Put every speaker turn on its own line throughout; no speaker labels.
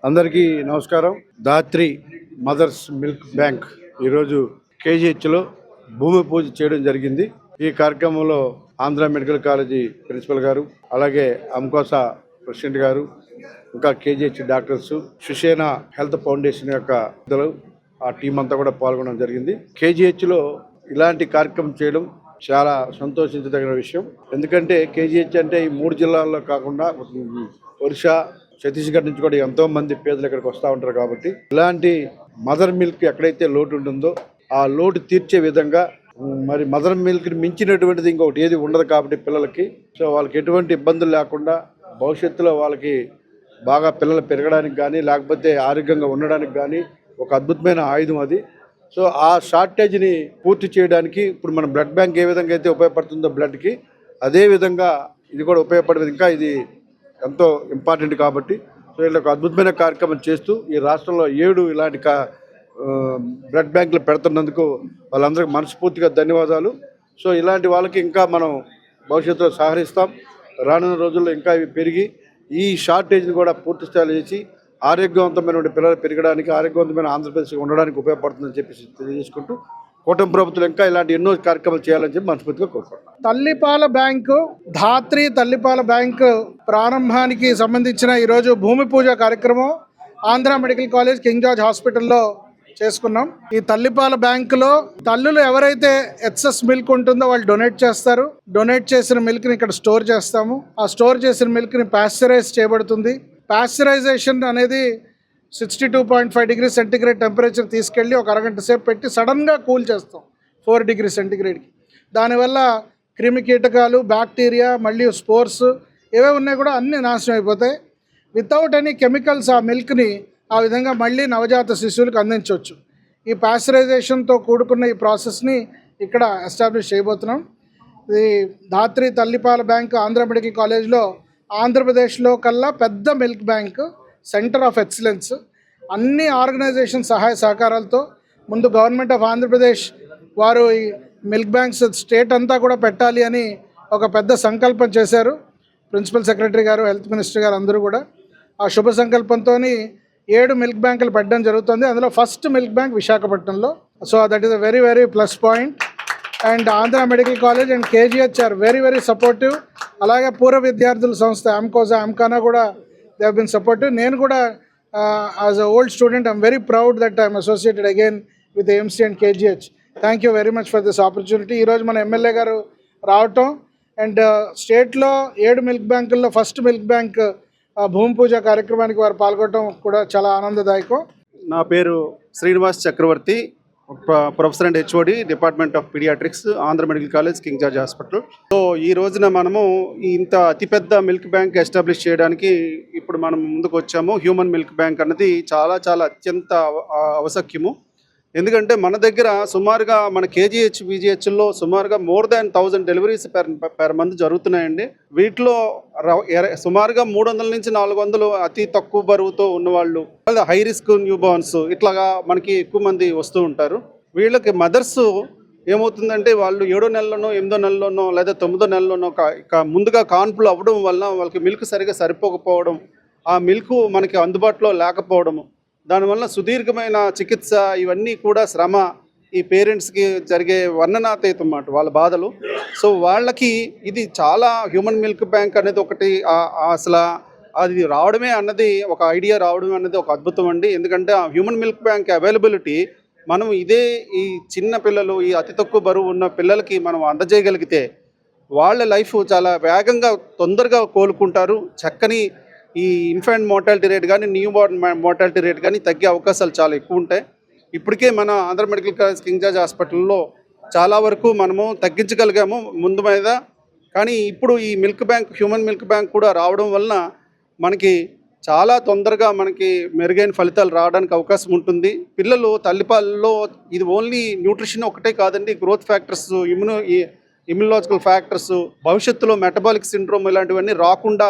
అందరికీ నమస్కారం. ధాత్రి mothers milk bank ఈరోజు కేజీహెచ్లో భూమి పూజ చేయడం జరిగింది. ఈ కార్యక్రమంలో ఆంధ్ర మెడికల్ కాలేజీ ప్రిన్సిపల్ గారు, అలాగే అమ్కోసా ప్రెసిడెంట్ గారు, ఇంకా కేజీహెచ్ డాక్టర్స్, సుషేన హెల్త్ ఫౌండేషన్ యొక్క ఆ టీం అంతా కూడా పాల్గొనడం జరిగింది. కేజీహెచ్లో ఇలాంటి కార్యక్రమం చేయడం చాలా సంతోషించదగిన విషయం. ఎందుకంటే కేజీహెచ్ అంటే ఈ 3 జిల్లాల్లో కాకుండా ఒరిస్సా, ఛత్తీస్గఢ్ నుంచి కూడా ఎంతో మంది పేదలు ఇక్కడికి వస్తూ ఉంటారు. కాబట్టి ఇలాంటి మదర్ మిల్క్ ఎక్కడైతే లోటు ఉంటుందో ఆ లోటు తీర్చే విధంగా మరి మదర్ మిల్క్ని మించినటువంటిది ఇంకొకటి ఏది ఉండదు కాబట్టి పిల్లలకి, సో వాళ్ళకి ఎటువంటి ఇబ్బందులు లేకుండా భవిష్యత్తులో వాళ్ళకి బాగా పిల్లలు పెరగడానికి కానీ లేకపోతే ఆరోగ్యంగా ఉండడానికి కానీ ఒక అద్భుతమైన ఆయుధం అది. సో ఆ షార్టేజ్ని పూర్తి చేయడానికి ఇప్పుడు మన బ్లడ్ బ్యాంక్ ఏ విధంగా అయితే ఉపయోగపడుతుందో బ్లడ్కి, అదే విధంగా ఇది కూడా ఉపయోగపడేది. ఇంకా ఇది ఎంతో ఇంపార్టెంట్ కాబట్టి సో ఇలా ఒక అద్భుతమైన కార్యక్రమం చేస్తూ ఈ రాష్ట్రంలో 7 ఇలాంటి బ్లడ్ బ్యాంకులు పెడుతున్నందుకు వాళ్ళందరికీ మనస్ఫూర్తిగా ధన్యవాదాలు. సో ఇలాంటి వాళ్ళకి ఇంకా మనం భవిష్యత్తులో సహకరిస్తాం. రానున్న రోజుల్లో ఇంకా ఇవి పెరిగి ఈ షార్టేజ్ని కూడా పూర్తి స్థాయిలో చేసి ఆరోగ్యవంతమైన పిల్లలు పెరగడానికి, ఆరోగ్యవంతమైన ఆంధ్రప్రదేశ్ ఉండడానికి ఉపయోగపడుతుందని చెప్పేసి తెలియజేసుకుంటూ కూటమి ప్రభుత్వం ఇంకా ఇలాంటి ఎన్నో కార్యక్రమాలు చేయాలని చెప్పి మనస్ఫూర్తిగా కోరుకుంటున్నాం.
తల్లిపాల బ్యాంకు, ధాత్రి తల్లిపాల బ్యాంకు ప్రారంభానికి సంబంధించిన ఈరోజు భూమి పూజ కార్యక్రమం Andhra medical College King George హాస్పిటల్లో చేసుకున్నాం. ఈ తల్లిపాల బ్యాంకులో తల్లులు ఎవరైతే ఎక్సెస్ మిల్క్ ఉంటుందో వాళ్ళు డొనేట్ చేస్తారు. డొనేట్ చేసిన మిల్క్ని ఇక్కడ స్టోర్ చేస్తాము. ఆ స్టోర్ చేసిన మిల్క్ని పాశ్చరైజ్ చేయబడుతుంది. పాశ్చరైజేషన్ అనేది 62.5 డిగ్రీ సెంటిగ్రేడ్ టెంపరేచర్ తీసుకెళ్ళి ఒక అరగంట సేపు పెట్టి సడన్గా కూల్ చేస్తాం 4 డిగ్రీ సెంటిగ్రేడ్కి. దానివల్ల క్రిమి కీటకాలు, బ్యాక్టీరియా, మళ్ళీ స్పోర్స్ ఏవే ఉన్నాయి కూడా అన్నీ నాశనం అయిపోతాయి. వితౌట్ ఎనీ కెమికల్స్ ఆ మిల్క్ని ఆ విధంగా మళ్ళీ నవజాత శిశువులకు అందించవచ్చు. ఈ పాశ్చరైజేషన్తో కూడుకున్న ఈ ప్రాసెస్ని ఇక్కడ ఎస్టాబ్లిష్ చేయబోతున్నాం. ఇది ధాత్రి తల్లిపాల బ్యాంక్ ఆంధ్ర మెడికల్ కాలేజ్లో ఆంధ్రప్రదేశ్లో కల్లా పెద్ద milk bank, centre of excellence. అన్ని ఆర్గనైజేషన్ సహాయ సహకారాలతో ముందు గవర్నమెంట్ ఆఫ్ ఆంధ్రప్రదేశ్ వారు ఈ మిల్క్ బ్యాంక్స్ స్టేట్ అంతా కూడా పెట్టాలి అని ఒక పెద్ద సంకల్పం చేశారు. ప్రిన్సిపల్ సెక్రటరీ గారు, హెల్త్ మినిస్టర్ గారు అందరూ కూడా ఆ శుభ సంకల్పంతో 7 మిల్క్ బ్యాంకులు పెట్టడం జరుగుతుంది. అందులో ఫస్ట్ మిల్క్ బ్యాంక్ విశాఖపట్నంలో. So that is a very very plus point. And Andhra medical college and KGH are very very supportive. అలాగే పూర్వ విద్యార్థుల సంస్థ అమ్కోసా, అమ్కానా కూడా దే హ్యావ్ బిన్ సపోర్టివ్. నేను కూడా as a old student I'm very proud that I'm associated again with AMC and KGH. Thank you very much for this opportunity. ఈరోజు మన MLA గారు రావటం అండ్ స్టేట్లో 7 మిల్క్ బ్యాంకుల్లో ఫస్ట్ మిల్క్ బ్యాంక్ భూమి పూజ కార్యక్రమానికి వారు పాల్గొనడం కూడా చాలా ఆనందదాయకం.
నా పేరు Srinivas Chakravarthy, professor and HOD, department of paediatrics, Andhra medical College, King George Hospital. So ఈ రోజున మనము ఇంత అతిపెద్ద మిల్క్ బ్యాంక్ ఎస్టాబ్లిష్ చేయడానికి ఇప్పుడు మనం ముందుకు వచ్చాము. హ్యూమన్ మిల్క్ బ్యాంక్ అన్నది చాలా చాలా అత్యంత ఆవశ్యకము. ఎందుకంటే మన దగ్గర సుమారుగా మన కేజీహెచ్, బీజీహెచ్లో సుమారుగా more than 1000 deliveries per month జరుగుతున్నాయండి. వీటిలో సుమారుగా 300 నుంచి 400 అతి తక్కువ బరువుతో ఉన్నవాళ్ళు, హై రిస్క్ న్యూ బార్న్స్, ఇట్లాగా మనకి ఎక్కువ మంది వస్తూ ఉంటారు. వీళ్ళకి మదర్స్ ఏమవుతుందంటే వాళ్ళు 7వ నెలలోనో 8వ నెలలోనో లేదా 9వ నెలలోనో ముందుగా కాన్పులు అవ్వడం వల్ల వాళ్ళకి మిల్క్ సరిగా సరిపోకపోవడం, ఆ మిల్క్ మనకి అందుబాటులో లేకపోవడము, దానివల్ల సుదీర్ఘమైన చికిత్స, ఇవన్నీ కూడా శ్రమ ఈ పేరెంట్స్కి జరిగే వర్ణనాతీతం అన్నమాట వాళ్ళ బాధలు. సో వాళ్ళకి ఇది చాలా హ్యూమన్ మిల్క్ బ్యాంక్ అనేది ఒకటి అసలు అది రావడమే అన్నది ఒక ఐడియా రావడం అన్నది ఒక అద్భుతం అండి. ఎందుకంటే ఆ హ్యూమన్ మిల్క్ బ్యాంక్ అవైలబిలిటీ మనం ఈ చిన్న పిల్లలు, ఈ అతి తక్కువ బరువు ఉన్న పిల్లలకి మనం అందజేయగలిగితే వాళ్ళ లైఫ్ చాలా వేగంగా తొందరగా కోలుకుంటారు. చక్కని ఈ ఇన్ఫాంట్ మోర్టాలిటీ రేట్ కానీ, న్యూ బార్న్ మోర్టాలిటీ రేట్ కానీ తగ్గే అవకాశాలు చాలా ఎక్కువ ఉంటాయి. ఇప్పటికే మన Andhra medical College King George హాస్పిటల్లో చాలా వరకు మనము తగ్గించగలిగాము ముందు మీద. కానీ ఇప్పుడు ఈ milk bank, human milk bank కూడా రావడం వలన మనకి చాలా తొందరగా మనకి మెరుగైన ఫలితాలు రావడానికి అవకాశం ఉంటుంది. పిల్లలు తల్లిపాలలో ఇది ఓన్లీ న్యూట్రిషన్ ఒకటే కాదండి, గ్రోత్ ఫ్యాక్టర్స్, ఇమ్యునలాజికల్ ఫ్యాక్టర్స్, భవిష్యత్తులో మెటబాలిక్ సిండ్రోమ్ ఇలాంటివన్నీ రాకుండా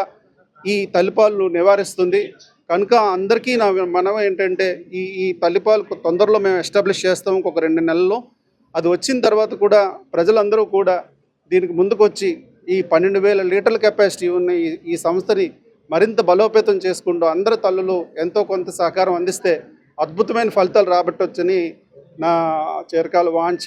ఈ తల్లిపాలు నివారిస్తుంది. కనుక అందరికీ మనం ఏంటంటే ఈ తల్లిపాలు తొందరలో మేము ఎస్టాబ్లిష్ చేస్తాము ఒక 2 నెలల్లో. అది వచ్చిన తర్వాత కూడా ప్రజలందరూ కూడా దీనికి ముందుకు వచ్చి ఈ 12,000 లీటర్ల కెపాసిటీ ఉన్న ఈ సంస్థని మరింత బలోపేతం చేసుకుంటూ అందరు తల్లులు ఎంతో కొంత సహకారం అందిస్తే అద్భుతమైన ఫలితాలు రాబట్టొచ్చని నా చిరకాల వాంఛ.